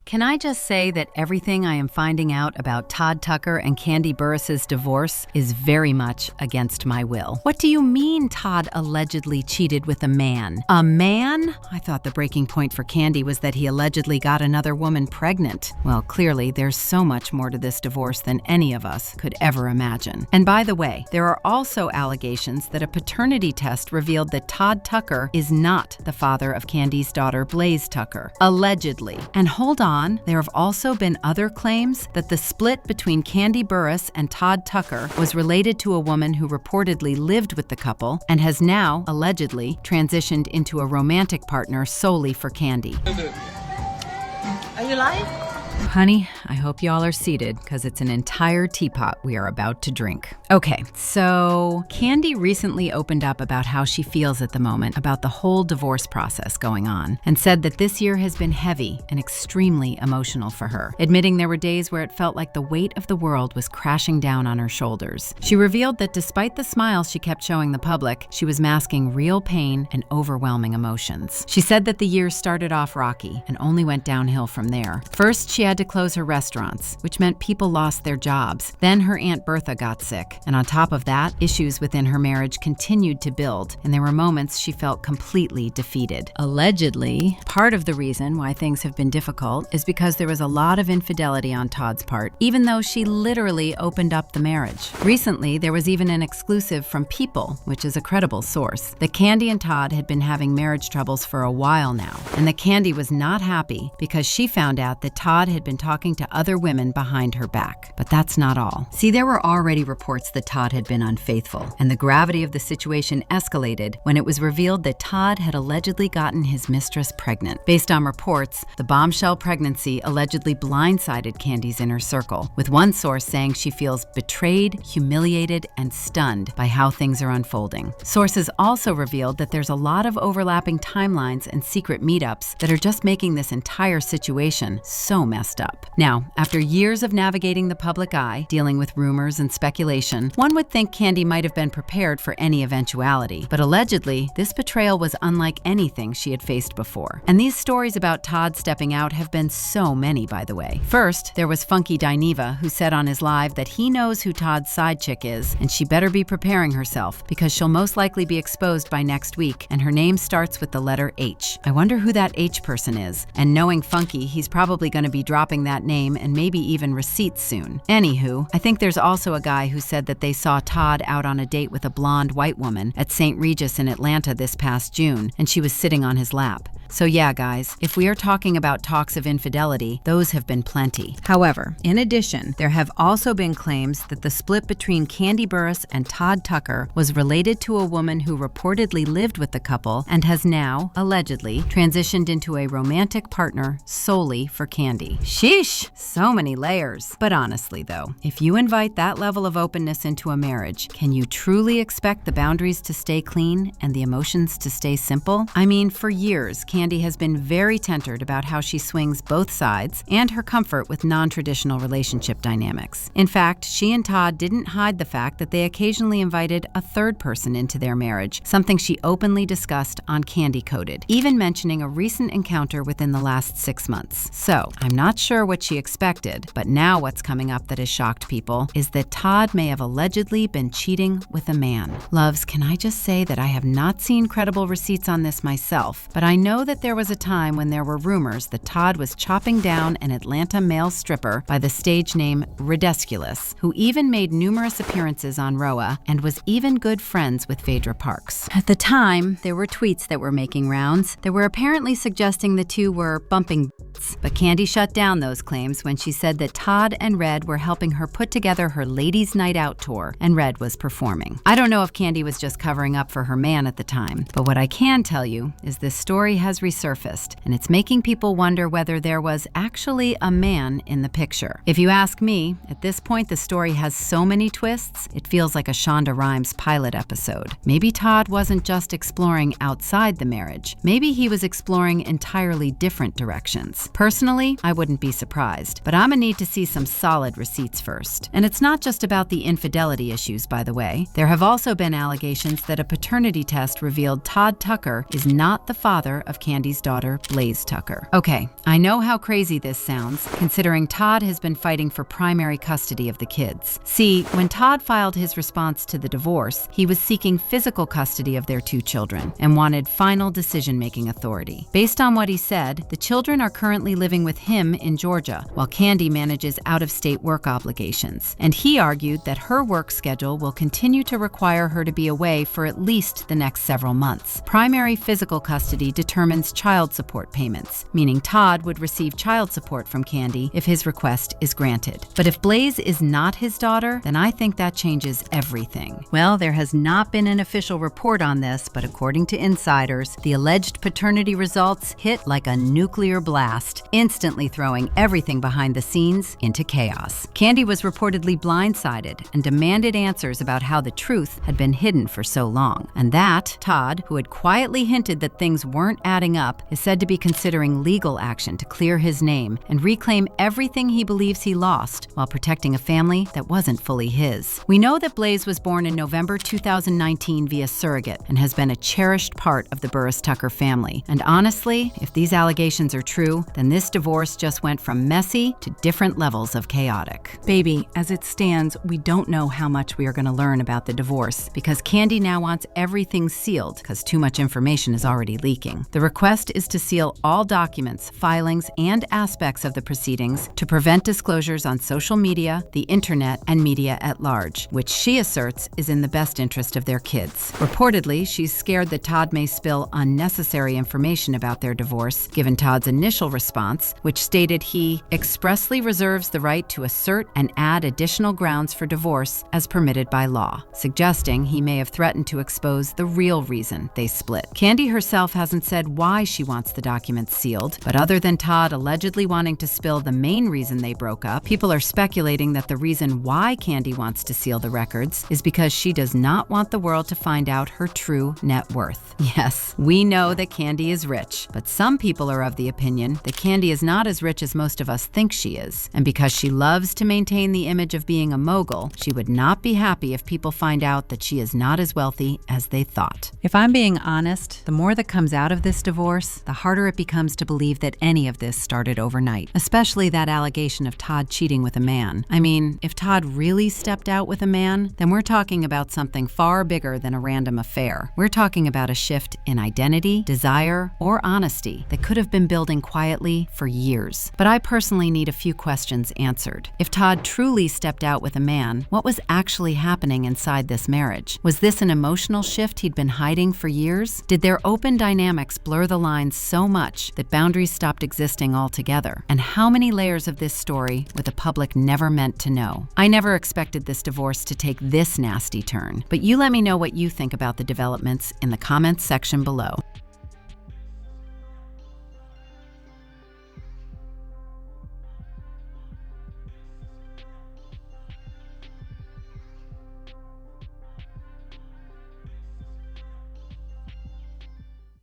Can I just say that everything I am finding out about Todd Tucker and Kandi Burruss's divorce is very much against my will. What do you mean Todd allegedly cheated with a man? A man? I thought the breaking point for Kandi was that he allegedly got another woman pregnant. Well, clearly there's so much more to this divorce than any of us could ever imagine. And by the way, there are also allegations that a paternity test revealed that Todd Tucker is not the father of Kandi's daughter Blaze Tucker. Allegedly. And hold on. There have also been other claims that the split between Kandi Burruss and Todd Tucker was related to a woman who reportedly lived with the couple and has now, allegedly, transitioned into a romantic partner solely for Kandi. Are you live? Honey, I hope y'all are seated because it's an entire teapot we are about to drink. Okay, so Kandi recently opened up about how she feels at the moment about the whole divorce process going on and said that this year has been heavy and extremely emotional for her, admitting there were days where it felt like the weight of the world was crashing down on her shoulders. She revealed that despite the smiles she kept showing the public, she was masking real pain and overwhelming emotions. She said that the year started off rocky and only went downhill from there. First, she had to close her restaurants, which meant people lost their jobs. Then her Aunt Bertha got sick. And on top of that, issues within her marriage continued to build, and there were moments she felt completely defeated. Allegedly, part of the reason why things have been difficult is because there was a lot of infidelity on Todd's part, even though she literally opened up the marriage. Recently, there was even an exclusive from People, which is a credible source, that Kandi and Todd had been having marriage troubles for a while now, and that Kandi was not happy because she found out that Todd had been talking to other women behind her back. But that's not all. See, there were already reports that Todd had been unfaithful, and the gravity of the situation escalated when it was revealed that Todd had allegedly gotten his mistress pregnant. Based on reports, the bombshell pregnancy allegedly blindsided Kandi's inner circle, with one source saying she feels betrayed, humiliated, and stunned by how things are unfolding. Sources also revealed that there's a lot of overlapping timelines and secret meetups that are just making this entire situation so messed up. Now, after years of navigating the public eye, dealing with rumors and speculation, one would think Kandi might have been prepared for any eventuality. But allegedly, this betrayal was unlike anything she had faced before. And these stories about Todd stepping out have been so many, by the way. First, there was Funky Dineva, who said on his live that he knows who Todd's side chick is, and she better be preparing herself because she'll most likely be exposed by next week, and her name starts with the letter H. I wonder who that H person is, and knowing Funky, he's probably going to be dropping that name and maybe even receipts soon. Anywho, I think there's also a guy who said that they saw Todd out on a date with a blonde white woman at St. Regis in Atlanta this past June, and she was sitting on his lap. So yeah, guys, if we are talking about talks of infidelity, those have been plenty. However, in addition, there have also been claims that the split between Kandi Burruss and Todd Tucker was related to a woman who reportedly lived with the couple and has now, allegedly, transitioned into a romantic partner solely for Kandi. Sheesh! So many layers. But honestly though, if you invite that level of openness into a marriage, can you truly expect the boundaries to stay clean and the emotions to stay simple? I mean, for years, Kandi has been very tendered about how she swings both sides and her comfort with non-traditional relationship dynamics. In fact, she and Todd didn't hide the fact that they occasionally invited a third person into their marriage, something she openly discussed on Kandi Coded, even mentioning a recent encounter within the last 6 months. So, I'm not sure what she expected, but now what's coming up that has shocked people is that Todd may have allegedly been cheating with a man. Loves, can I just say that I have not seen credible receipts on this myself, but I know that there was a time when there were rumors that Todd was chopping down an Atlanta male stripper by the stage name Redesculous, who even made numerous appearances on Roa and was even good friends with Phaedra Parks. At the time, there were tweets that were making rounds that were apparently suggesting the two were bumping butts, but Kandi shut down those claims when she said that Todd and Red were helping her put together her Ladies' Night Out tour, and Red was performing. I don't know if Kandi was just covering up for her man at the time, but what I can tell you is this story has resurfaced, and it's making people wonder whether there was actually a man in the picture. If you ask me, at this point the story has so many twists, it feels like a Shonda Rhimes pilot episode. Maybe Todd wasn't just exploring outside the marriage. Maybe he was exploring entirely different directions. months. Personally, I wouldn't be surprised, but I'm gonna need to see some solid receipts first. And it's not just about the infidelity issues, by the way. There have also been allegations that a paternity test revealed Todd Tucker is not the father of Kandi's daughter, Blaze Tucker. Okay, I know how crazy this sounds, considering Todd has been fighting for primary custody of the kids. See, when Todd filed his response to the divorce, he was seeking physical custody of their two children and wanted final decision-making authority. Based on what he said, the children are currently living with him in Georgia, while Kandi manages out-of-state work obligations. And he argued that her work schedule will continue to require her to be away for at least the next several months. Primary physical custody determines child support payments, meaning Todd would receive child support from Kandi if his request is granted. But if Blaze is not his daughter, then I think that changes everything. Well, there has not been an official report on this, but according to insiders, the alleged paternity results hit like a nuclear blast, instantly throwing everything behind the scenes into chaos. Kandi was reportedly blindsided and demanded answers about how the truth had been hidden for so long. And that, Todd, who had quietly hinted that things weren't adding up, is said to be considering legal action to clear his name and reclaim everything he believes he lost while protecting a family that wasn't fully his. We know that Blaze was born in November 2019 via surrogate and has been a cherished part of the Burruss Tucker family. And honestly, if these allegations are true, then this divorce just went from messy to different levels of chaotic. Baby, as it stands, we don't know how much we are going to learn about the divorce because Kandi now wants everything sealed because too much information is already leaking. The request is to seal all documents, filings, and aspects of the proceedings to prevent disclosures on social media, the internet, and media at large, which she asserts is in the best interest of their kids. Reportedly, she's scared that Todd may spill unnecessary information about their divorce, given Todd's initial response, which stated he expressly reserves the right to assert and add additional grounds for divorce as permitted by law, suggesting he may have threatened to expose the real reason they split. Kandi herself hasn't said why she wants the documents sealed, but other than Todd allegedly wanting to spill the main reason they broke up, people are speculating that the reason why Kandi wants to seal the records is because she does not want the world to find out her true net worth. Yes, we know that Kandi is rich, but some people are of the opinion that Kandi is not as rich as most of us think she is. And because she loves to maintain the image of being a mogul, she would not be happy if people find out that she is not as wealthy as they thought. If I'm being honest, the more that comes out of this divorce, the harder it becomes to believe that any of this started overnight, especially that allegation of Todd cheating with a man. I mean, if Todd really stepped out with a man, then we're talking about something far bigger than a random affair. We're talking about a shift in identity, desire, or honesty that could have been building quietly for years. But I personally need a few questions answered. If Todd truly stepped out with a man, what was actually happening inside this marriage? Was this an emotional shift he'd been hiding for years? Did their open dynamics blur the lines so much that boundaries stopped existing altogether? And how many layers of this story would the public never meant to know? I never expected this divorce to take this nasty turn, but you let me know what you think about the developments in the comments section below.